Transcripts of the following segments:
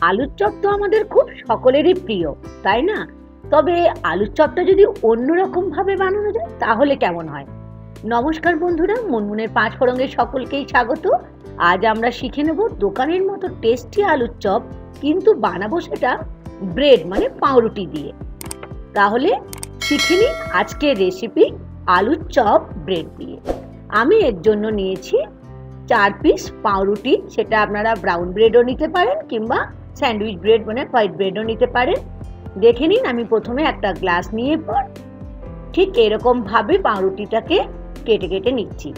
আলুর চপ তো আমাদের খুব সকলেরই প্রিয়, তাই না? তবে আলুর চপটা যদি অন্যরকম ভাবে বানানো যায় তাহলে কেমন হয়? নমস্কার বন্ধুরা, মুনমুনের পাঁচ ফোড়নের সকলকেই স্বাগত। আজ আমরা শিখে নেব দোকানের মতো টেস্টি আলুর চপ, কিন্তু বানাবো সেটা ব্রেড মানে পাউরুটি দিয়ে। তাহলে শিখে নিই আজকের রেসিপি আলুর চপ ব্রেড দিয়ে। আমি এর জন্য নিয়েছি 4 পিস পাউরুটি। সেটা আপনারা ব্রাউন ব্রেডও নিতে পারেন কিংবা স্যান্ডউইচ ব্রেড মানে হোয়াইট ব্রেডও নিতে পারেন। দেখে নিন, আমি প্রথমে একটা গ্লাস নিয়ে পর ঠিক এরকম ভাবে পাউরুটিটাকে কেটে কেটে নিচ্ছি।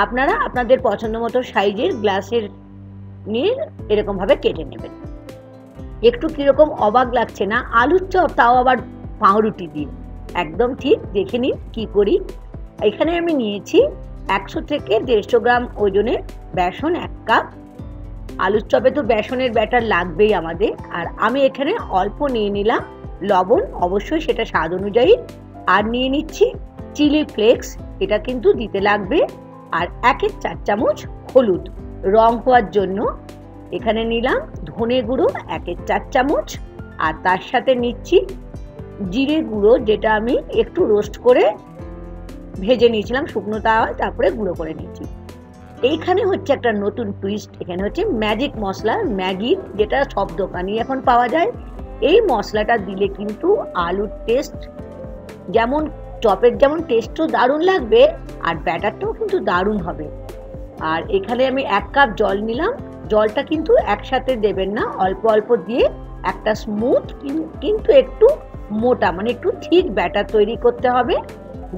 আপনারা আপনাদের পছন্দ মতো সাইজের গ্লাসের নিয়ে এরকম ভাবে কেটে নেবেন। একটু কিরকম অবাক লাগছে না? আলুর চপ, তাও আবার পাউরুটি দিয়ে। একদম ঠিক, দেখে নিন কি করি। এখানে আমি নিয়েছি 100 থেকে 150 গ্রাম ওজনের বেসন, 1 কাপ। আলুর চপে তো বেসনের ব্যাটার লাগবেই আমাদের। আর আমি এখানে অল্প নিয়ে নিলাম লবণ, অবশ্যই সেটা স্বাদ অনুযায়ী। আর নিয়ে নিচ্ছি চিলি ফ্লেক্স, এটা কিন্তু দিতে লাগবে। আর 1-4 চামচ হলুদ রং হওয়ার জন্য। এখানে নিলাম ধনে গুঁড়ো 1-4 চামচ। আর তার সাথে নিচ্ছি জিরে গুঁড়ো, যেটা আমি একটু রোস্ট করে ভেজে নিয়েছিলাম শুকনো তাওয়ায়, তারপরে গুঁড়ো করে নিয়েছি। এইখানে হচ্ছে একটা নতুন টুইস্ট, এখানে হচ্ছে ম্যাজিক মশলা, ম্যাগির, যেটা সব দোকানেই এখন পাওয়া যায়। এই মশলাটা দিলে কিন্তু আলুর টেস্ট যেমন চপের যেমন টেস্টও দারুণ লাগবে, আর ব্যাটারটাও কিন্তু দারুণ হবে। আর এখানে আমি 1 কাপ জল নিলাম। জলটা কিন্তু একসাথে দেবেন না, অল্প অল্প দিয়ে একটা স্মুথ কিন্তু একটু মোটা মানে একটু ঠিক ব্যাটার তৈরি করতে হবে।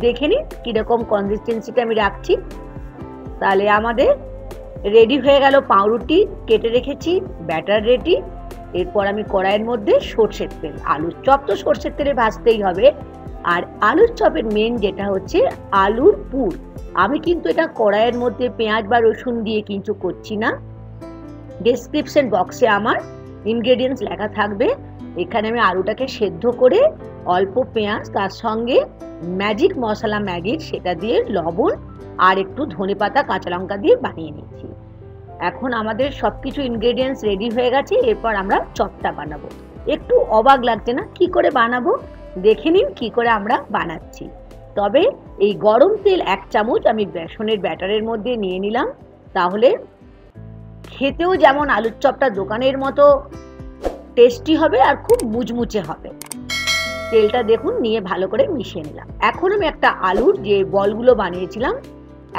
দেখে নিন কিরকম কনসিস্টেন্সিটা আমি রাখছি। তাহলে আমাদের রেডি হয়ে গেল পাউরুটি কেটে রেখেছি, ব্যাটার রেডি। এরপর আমি কড়াইয়ের মধ্যে সরষের তেল, আলুর চপ তো সরষের তেলে ভাজতেই হবে। আর আলুর চপের মেন যেটা হচ্ছে আলুর পুর। আমি কিন্তু এটা কড়াইয়ের মধ্যে পেঁয়াজ বা রসুন দিয়ে কিছু করছি না। ডেসক্রিপশন বক্সে আমার ইনগ্রেডিয়েন্টস লেখা থাকবে। এখানে আমি আলুটাকে সেদ্ধ করে অল্প পেঁয়াজ, তার সঙ্গে ম্যাজিক মশলা ম্যাগির, সেটা দিয়ে লবণ আর একটু ধনেপাতা কাঁচা লঙ্কা দিয়ে বানিয়ে নিচ্ছি। এখন আমাদের সবকিছু ইনগ্রেডিয়েন্টস রেডি হয়ে গেছে। এরপর আমরা চপটা বানাবো। একটু অবাক লাগছে না? কি করে বানাবো দেখে নিন কি করে আমরা বানাচ্ছি। তবে এই গরম তেল 1 চামচ আমি বেসনের ব্যাটারের মধ্যে নিয়ে নিলাম। তাহলে খেতেও যেমন আলুর চপটা দোকানের মতো টেস্টি হবে আর খুব মুচমুচে হবে। তেলটা দেখুন নিয়ে ভালো করে মিশিয়ে নিলাম। এখন আমি একটা আলুর যে বলগুলো বানিয়েছিলাম,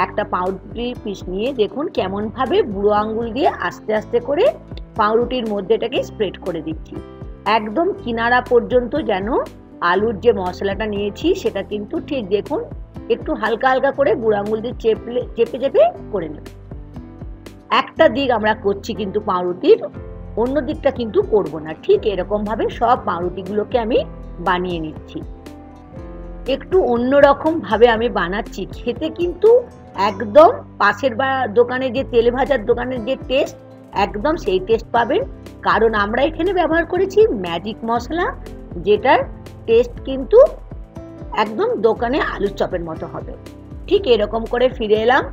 একটা পাউরুটির পিস নিয়ে দেখুন কেমন ভাবে বুড়ো আঙ্গুল দিয়ে আস্তে আস্তে করে পাউরুটির মধ্যে এটাকে স্প্রেড করে দিচ্ছি। একদম কিনারা পর্যন্ত যেন আলুর যে মশলাটা নিয়েছি সেটা কিন্তু ঠিক দেখুন একটু হালকা হালকা করে বুড়ো আঙ্গুল দিয়ে চেপে চেপে করে নেব। একটা দিক আমরা করছি কিন্তু পাউরুটির, অন্য দিকটা কিন্তু করব না। ঠিক এরকম ভাবে সব পাউরুটিগুলোকে আমি বানিয়ে নিচ্ছি। একটু অন্যরকম ভাবে আমি বানাচ্ছি, খেতে কিন্তু একদম পাশের দোকানে যে তেলে ভাজার দোকানের যে টেস্ট, একদম সেই টেস্ট পাবেন। কারণ আমরা এখানে ব্যবহার করেছি ম্যাজিক মশলা, যেটার টেস্ট কিন্তু একদম দোকানে আলুর চপের মতো হবে। ঠিক এরকম করে ফিরে এলাম।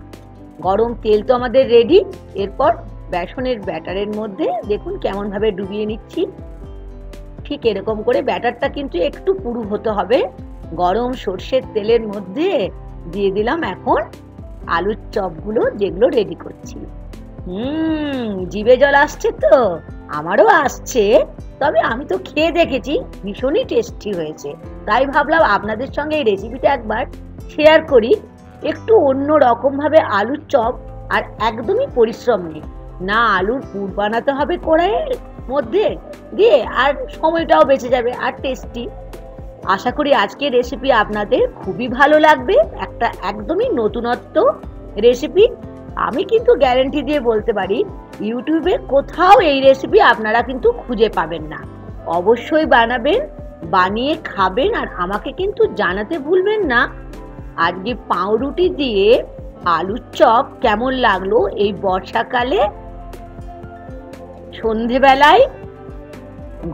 গরম তেল তো আমাদের রেডি। এরপর বেসনের ব্যাটারের মধ্যে দেখুন কেমন ভাবে ডুবিয়ে নিচ্ছি। ঠিক এরকম করে ব্যাটারটা কিন্তু একটু পুরু হতে হবে। গরম সর্ষের তেলের মধ্যে দিয়ে দিলাম এখন আলুর চপগুলো, যেগুলো রেডি করছি। জিভে জল আসছে তো? আমারও আসছে। তবে আমি তো খেয়ে দেখেছি, ভীষণই টেস্টি হয়েছে। তাই ভাবলাম আপনাদের সঙ্গে এই রেসিপিটা একবার শেয়ার করি। একটু অন্য রকম ভাবে আলুর চপ, আর একদমই পরিশ্রম নেই না। আলুর পুর বানাতে হবে কড়াইয়ের মধ্যে দিয়ে, আর সময়টাও বেঁচে যাবে, আর টেস্টি। আশা করি আজকের রেসিপি আপনাদের খুবই ভালো লাগবে। একটা একদমই নতুনত্ব রেসিপি। আমি কিন্তু গ্যারান্টি দিয়ে বলতে পারি ইউটিউবে কোথাও এই রেসিপি আপনারা কিন্তু খুঁজে পাবেন না। অবশ্যই বানাবেন, বানিয়ে খাবেন, আর আমাকে কিন্তু জানাতে ভুলবেন না আজকে পাউরুটি দিয়ে আলুর চপ কেমন লাগলো এই বর্ষাকালে সন্ধেবেলায়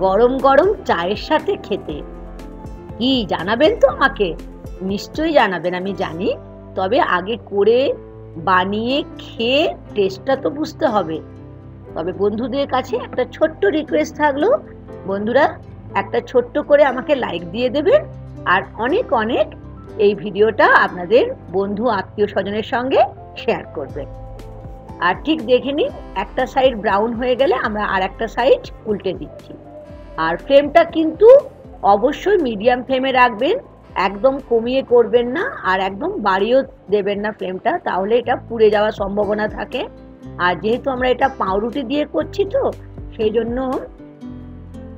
গরম গরম চায়ের সাথে খেতে। কি জানাবেন তো আমাকে? নিশ্চয়ই জানাবেন, আমি জানি। তবে আগে করে বানিয়ে খেয়ে টেস্টটা তো বুঝতে হবে। তবে বন্ধুদের কাছে একটা ছোট্ট রিকোয়েস্ট থাকলো, বন্ধুরা একটা ছোট্ট করে আমাকে লাইক দিয়ে দেবেন আর অনেক অনেক এই ভিডিওটা আপনাদের বন্ধু আত্মীয় স্বজনের সঙ্গে শেয়ার করবেন। আর ঠিক দেখে নিন, একটা সাইড ব্রাউন হয়ে গেলে আমরা আর একটা সাইড উল্টে দিচ্ছি। আর ফ্লেমটা কিন্তু অবশ্যই মিডিয়াম ফ্লেমে রাখবেন, একদম কমিয়ে করবেন না আর একদম বাড়িয়েও দেবেন না ফ্লেমটা, তাহলে এটা পুড়ে যাওয়ার সম্ভাবনা থাকে। আর যেহেতু আমরা এটা পাউরুটি দিয়ে করছি তো সেই জন্য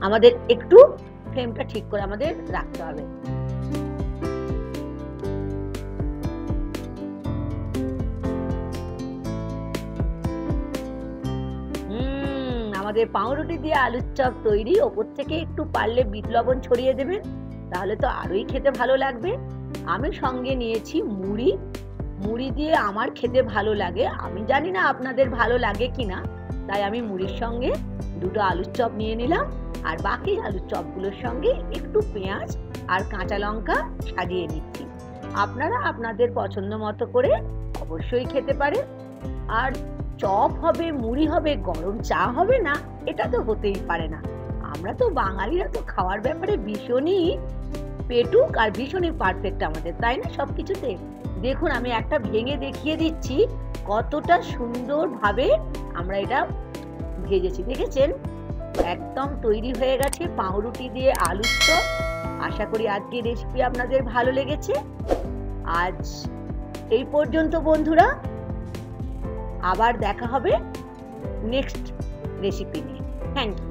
আমাদের একটু ফ্লেমটা ঠিক করে আমাদের রাখতে হবে। আমাদের পাউরুটি দিয়ে আলুর চপ তৈরি। ওপর থেকে একটু পারলে বিট লবণ ছড়িয়ে দেবেন, তাহলে তো আরোই খেতে ভালো লাগবে। আমি সঙ্গে নিয়েছি মুড়ি। মুড়ি দিয়ে আমার খেতে ভালো লাগে, আমি জানি না আপনাদের ভালো লাগে কিনা, তাই আমি মুড়ির সঙ্গে দুটো আলুর চপ নিয়ে নিলাম। আর বাকি আলুর চপগুলোর সঙ্গে একটু পেঁয়াজ আর কাঁচা লঙ্কা সাজিয়ে নিচ্ছি। আপনারা আপনাদের পছন্দ মতো করে অবশ্যই খেতে পারেন। আর চপ হবে, মুড়ি হবে, গরম চা হবে না, এটা তো হতেই পারে না। আমরা তো বাঙালিরা তো খাওয়ার ব্যাপারে ভীষণই পেটুক আর ভীষণই পারফেক্ট আমাদের, তাই না সবকিছুতে। দেখুন আমি একটা ভেঙে দেখিয়ে দিচ্ছি কতটা সুন্দরভাবে আমরা এটা ভেজেছি, দেখেছেন? একদম তৈরি হয়ে গেছে পাউরুটি দিয়ে আলুর চপ। আশা করি আজকের রেসিপি আপনাদের ভালো লেগেছে। আজ এই পর্যন্ত বন্ধুরা, আবার দেখা হবে নেক্সট রেসিপি নিয়ে। Thank you.